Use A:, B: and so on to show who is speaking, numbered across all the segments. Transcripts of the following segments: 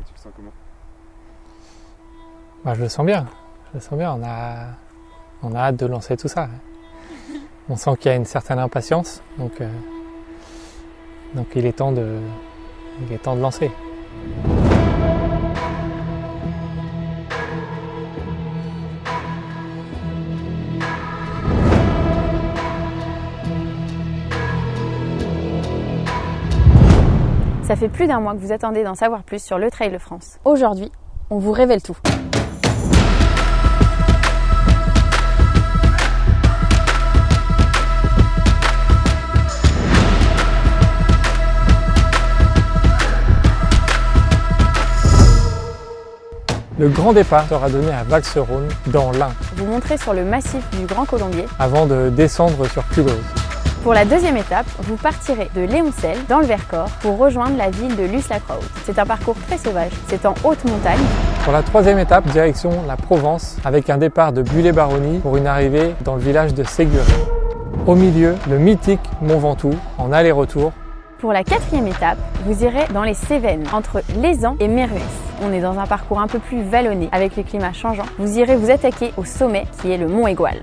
A: Tu le sens comment?
B: Bah, je le sens bien. On a hâte de lancer tout ça. On sent qu'il y a une certaine impatience, donc il est temps de lancer.
C: Ça fait plus d'un mois que vous attendez d'en savoir plus sur le Trail de France. Aujourd'hui, on vous révèle tout.
B: Le grand départ sera donné à Valserone, dans l'Ain,
C: Vous montrez sur le massif du Grand Colombier.
B: avant de descendre sur Culose.
C: Pour la deuxième étape, vous partirez de Léoncel, dans le Vercors, pour rejoindre la ville de Luz-la-Croix. C'est un parcours très sauvage, c'est en haute montagne.
B: Pour la troisième étape, direction la Provence, avec un départ de Bullé-Baronnie pour une arrivée dans le village de Séguré. Au milieu, le mythique Mont Ventoux, en aller-retour.
C: Pour la quatrième étape, vous irez dans les Cévennes, entre Lézan et Méruès. On est dans un parcours un peu plus vallonné, avec les climats changeants. Vous irez vous attaquer au sommet, qui est le Mont Égual.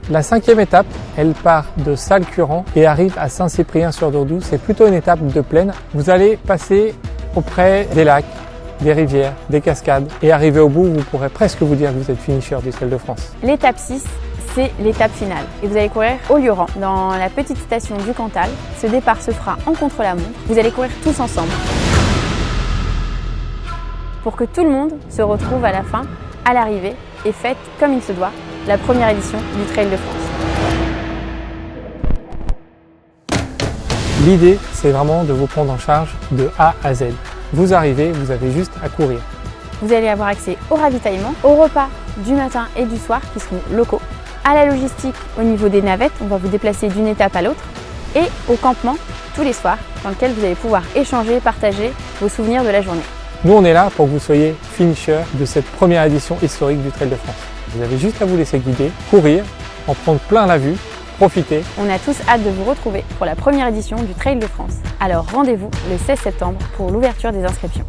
B: La cinquième étape, elle part de Salles-Curan et arrive à Saint-Cyprien-sur-Dourdou. C'est plutôt une étape de plaine. Vous allez passer auprès des lacs, des rivières, des cascades et arriver au bout, vous pourrez presque vous dire que vous êtes finisher du Trail de France.
C: L'étape 6, c'est l'étape finale. Et vous allez courir au Lioran, dans la petite station du Cantal. Ce départ se fera en contre-la-montre. Vous allez courir tous ensemble. Pour que tout le monde se retrouve à la fin, à l'arrivée, et fête comme il se doit la première édition du Trail de France.
B: L'idée, c'est vraiment de vous prendre en charge de A à Z. Vous arrivez, vous avez juste à courir.
C: Vous allez avoir accès au ravitaillement, aux repas du matin et du soir qui seront locaux, à la logistique au niveau des navettes, on va vous déplacer d'une étape à l'autre, et au campement tous les soirs dans lequel vous allez pouvoir échanger, partager vos souvenirs de la journée.
B: Nous, on est là pour que vous soyez finisher de cette première édition historique du Trail de France. Vous avez juste à vous laisser guider, courir, en prendre plein la vue, profiter.
C: On a tous hâte de vous retrouver pour la première édition du Trail de France. Alors rendez-vous le 16 septembre pour l'ouverture des inscriptions.